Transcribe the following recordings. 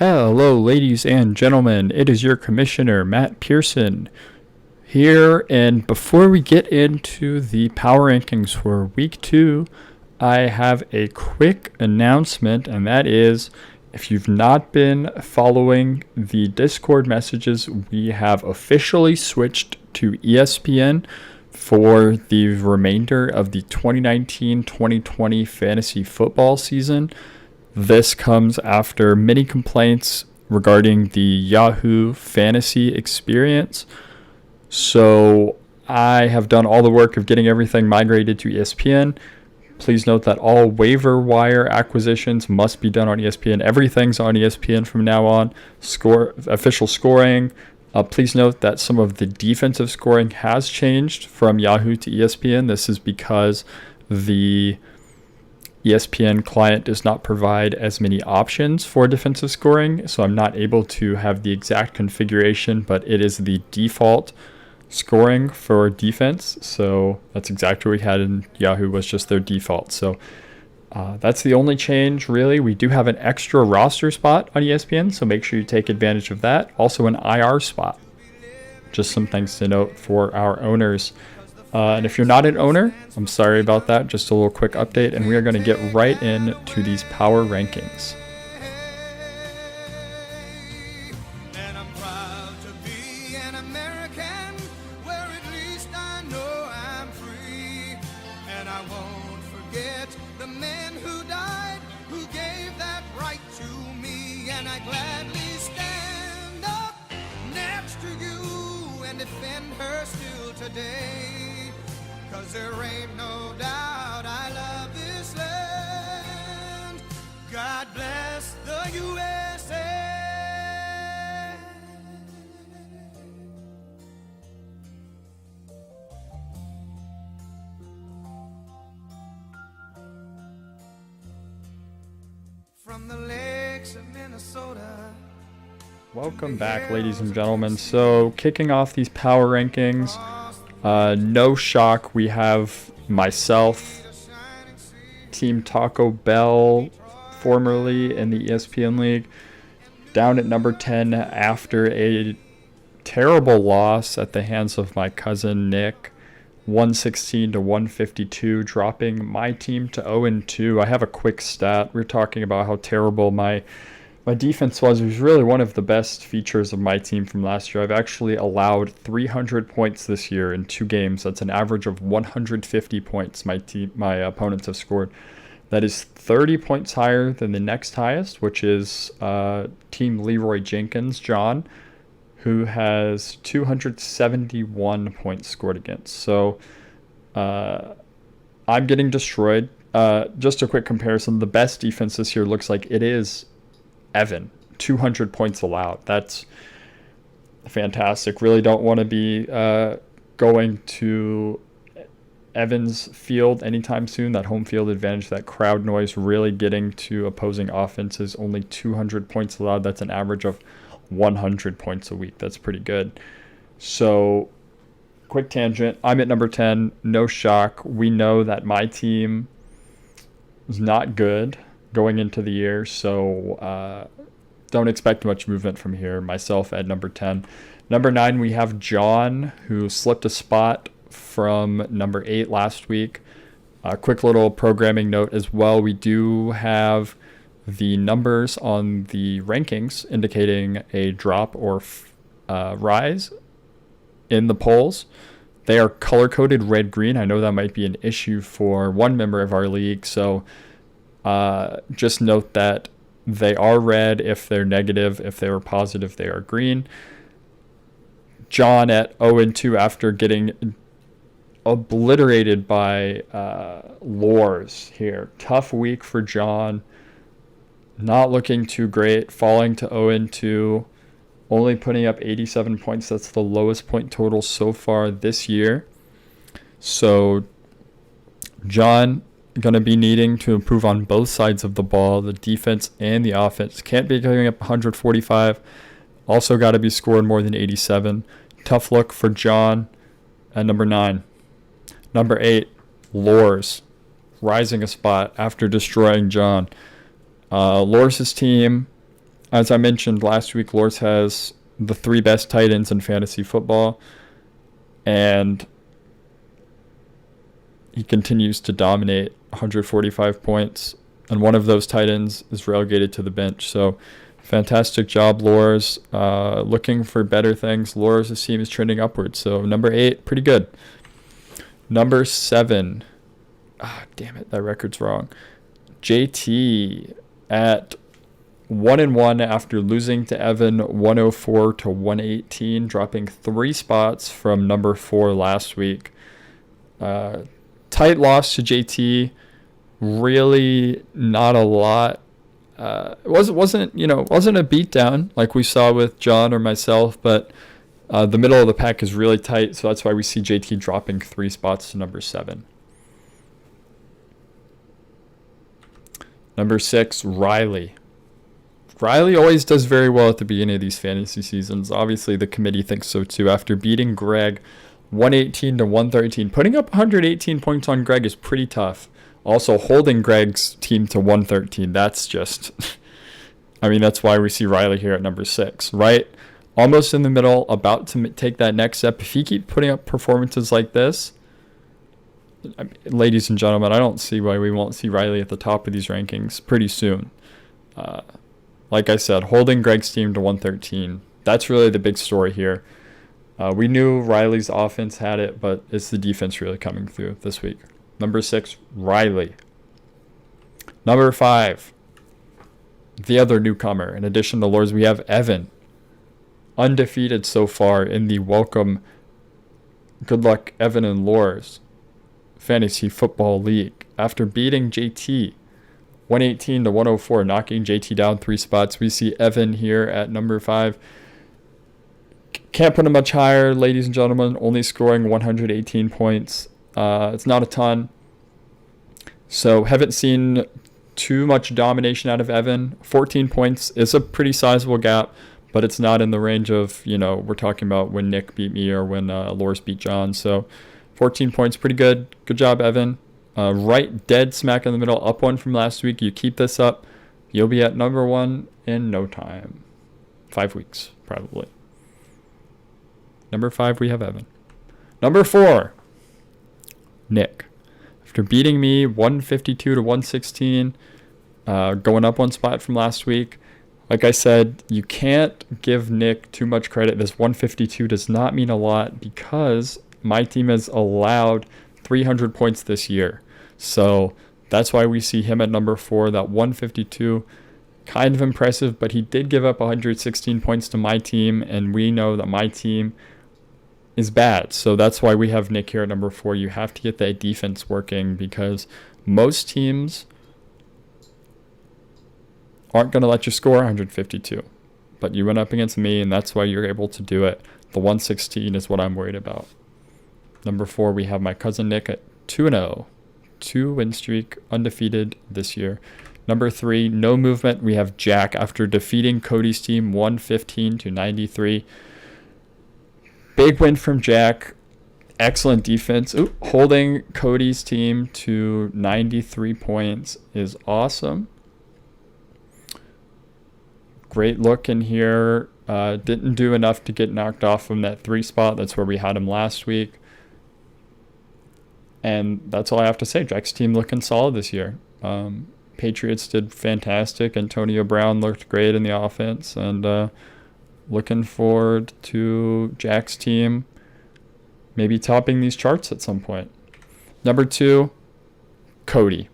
Hello, ladies and gentlemen. It is your commissioner, Matt Pearson, here. And before we get into the power rankings for week 2, I have a quick announcement, and that is if you've not been following the Discord messages, we have officially switched to ESPN for the remainder of the 2019-2020 fantasy football season. This comes after many complaints regarding the Yahoo Fantasy experience. So I have done all the work of getting everything migrated to ESPN. Please note that all waiver wire acquisitions must be done on ESPN. Everything's on ESPN from now on. Official scoring. Please note that some of the defensive scoring has changed from Yahoo to ESPN. This is because the ESPN client does not provide as many options for defensive scoring, so I'm not able to have the exact configuration, but it is the default scoring for defense. So that's exactly what we had in Yahoo, was just their default. So that's the only change, really. We do have an extra roster spot on ESPN, so make sure you take advantage of that. Also an IR spot. Just some things to note for our owners. And if you're not an owner, I'm sorry about that. Just a little quick update, and we are going to get right into these power rankings. And I'm proud to be an American, where at least I know I'm free. And I won't forget the men who died, who gave that right to me. And I gladly stand up next to you and defend her still today. 'Cause there ain't no doubt I love this land. God bless the USA. From the lakes of Minnesota. Welcome back, ladies and gentlemen. So kicking off these power rankings, no shock, we have myself, Team Taco Bell, formerly in the ESPN League, down at number 10 after a terrible loss at the hands of my cousin Nick, 116 to 152, dropping my team to 0-2. I have a quick stat. We're talking about how terrible my defense was. It was really one of the best features of my team from last year. I've actually allowed 300 points this year in 2 games. That's an average of 150 points my opponents have scored. That is 30 points higher than the next highest, which is Team Leroy Jenkins, John, who has 271 points scored against. So I'm getting destroyed. Just a quick comparison, the best defense this year looks like it is Evan, 200 points allowed. That's fantastic. Really don't want to be going to Evans Field anytime soon. That home field advantage, that crowd noise really getting to opposing offenses. Only 200 points allowed. That's an average of 100 points a week. That's pretty good. So, quick tangent. I'm at number 10. No shock. We know that my team is not good going into the year, so don't expect much movement from here. Myself at number 10. Number 9, we have John, who slipped a spot from number 8 last week. A quick little programming note as well. We do have the numbers on the rankings indicating a drop or rise in the polls. They are color-coded red-green. I know that might be an issue for one member of our league, so just note that they are red if they're negative. If they were positive, they are green. John at 0-2 after getting obliterated by Flores here. Tough week for John. Not looking too great. Falling to 0-2. Only putting up 87 points. That's the lowest point total so far this year. So John going to be needing to improve on both sides of the ball, the defense and the offense. Can't be giving up 145. Also got to be scoring more than 87. Tough look for John at number 9. Number 8, Flores, rising a spot after destroying John. Loris' team As I mentioned last week, Flores has the 3 best tight ends in fantasy football, and he continues to dominate. 145 points, and one of those tight ends is relegated to the bench. So fantastic job, Flores. Looking for better things. Flores' team is trending upwards. So number 8, pretty good. Number 7, damn it, that record's wrong. JT at 1-1 after losing to Evan 104 to 118, dropping 3 spots from number 4 last week. Tight loss to JT. Really not a lot. It wasn't a beatdown like we saw with John or myself, but the middle of the pack is really tight, so that's why we see JT dropping 3 spots to number 7. Number 6, Riley. Riley always does very well at the beginning of these fantasy seasons. Obviously, the committee thinks so too. After beating Greg 118 to 113, putting up 118 points on Greg is pretty tough. Also, holding Greg's team to 113, that's just... that's why we see Riley here at number 6, right? Almost in the middle, about to take that next step. If he keeps putting up performances like this, ladies and gentlemen, I don't see why we won't see Riley at the top of these rankings pretty soon. Like I said, holding Greg's team to 113, that's really the big story here. We knew Riley's offense had it, but it's the defense really coming through this week. Number 6, Riley. Number 5, the other newcomer. In addition to Lords, we have Evan. Undefeated so far in the Welcome Good Luck Evan and Lors Fantasy Football League. After beating JT 118 to 104, knocking JT down 3 spots, we see Evan here at number 5. Can't put him much higher, ladies and gentlemen, only scoring 118 points. It's not a ton. So haven't seen too much domination out of Evan. 14 points is a pretty sizable gap, but it's not in the range of, we're talking about when Nick beat me or when Loris beat John. So 14 points, pretty good. Good job, Evan. Right dead smack in the middle, up 1 from last week. You keep this up, you'll be at number 1 in no time. 5 weeks, probably. Number 5, we have Evan. Number 4, Nick. After beating me 152 to 116, going up 1 spot from last week. Like I said, you can't give Nick too much credit. This 152 does not mean a lot because my team has allowed 300 points this year. So that's why we see him at number 4. That 152, kind of impressive, but he did give up 116 points to my team, and we know that my team is bad. So that's why we have Nick here at number 4. You have to get that defense working because most teams aren't going to let you score 152. But you went up against me, and that's why you're able to do it. The 116 is what I'm worried about. Number 4, we have my cousin Nick at 2-0. 2-win streak, undefeated this year. Number 3, no movement. We have Jack after defeating Cody's team 115 to 93. Big win from Jack. Excellent defense. Holding Cody's team to 93 points is awesome. Great look in here. Didn't do enough to get knocked off from that 3 spot. That's where we had him last week. And that's all I have to say. Jack's team looking solid this year. Patriots did fantastic. Antonio Brown looked great in the offense. And looking forward to Jack's team maybe topping these charts at some point. Number 2, Cody.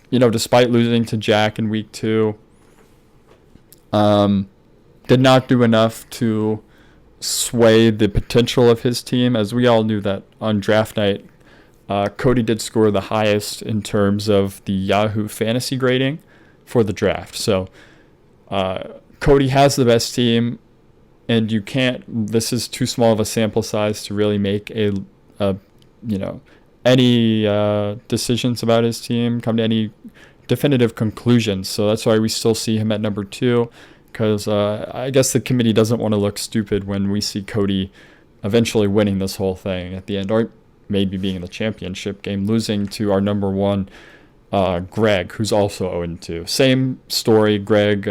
Despite losing to Jack in week 2, did not do enough to sway the potential of his team. As we all knew that on draft night, Cody did score the highest in terms of the Yahoo fantasy grading for the draft. So Cody has the best team, and you can't. This is too small of a sample size to really make any decisions about his team, come to any definitive conclusions. So that's why we still see him at number 2, because I guess the committee doesn't want to look stupid when we see Cody eventually winning this whole thing at the end, or maybe being in the championship game, losing to our number 1, Greg, who's also 0-2. Same story. Greg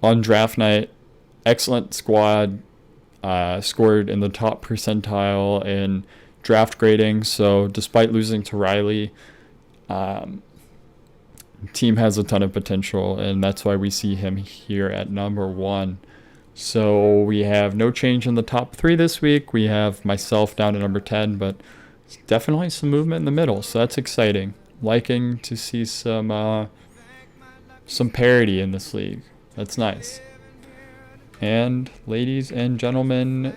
on draft night. Excellent squad. Scored in the top percentile in draft grading. So despite losing to Riley, team has a ton of potential, and that's why we see him here at number 1. So we have no change in the top 3 this week. We have myself down to number 10, but definitely some movement in the middle, so that's exciting. Liking to see some parity in this league. That's nice. And ladies and gentlemen,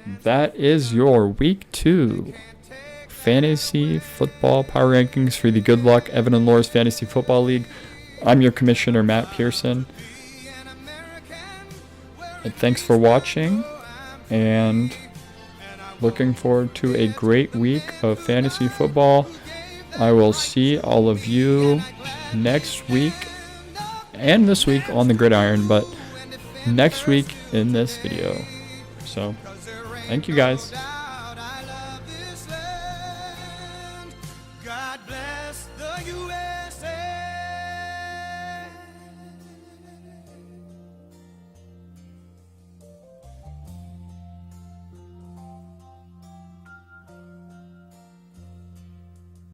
that is your week 2 fantasy football power rankings for the Good Luck Evan and Laura's Fantasy Football League. I'm your commissioner, Matt Pearson. And thanks for watching, and looking forward to a great week of fantasy football. I will see all of you next week and this week on the gridiron, but next week in this video. So, thank you guys.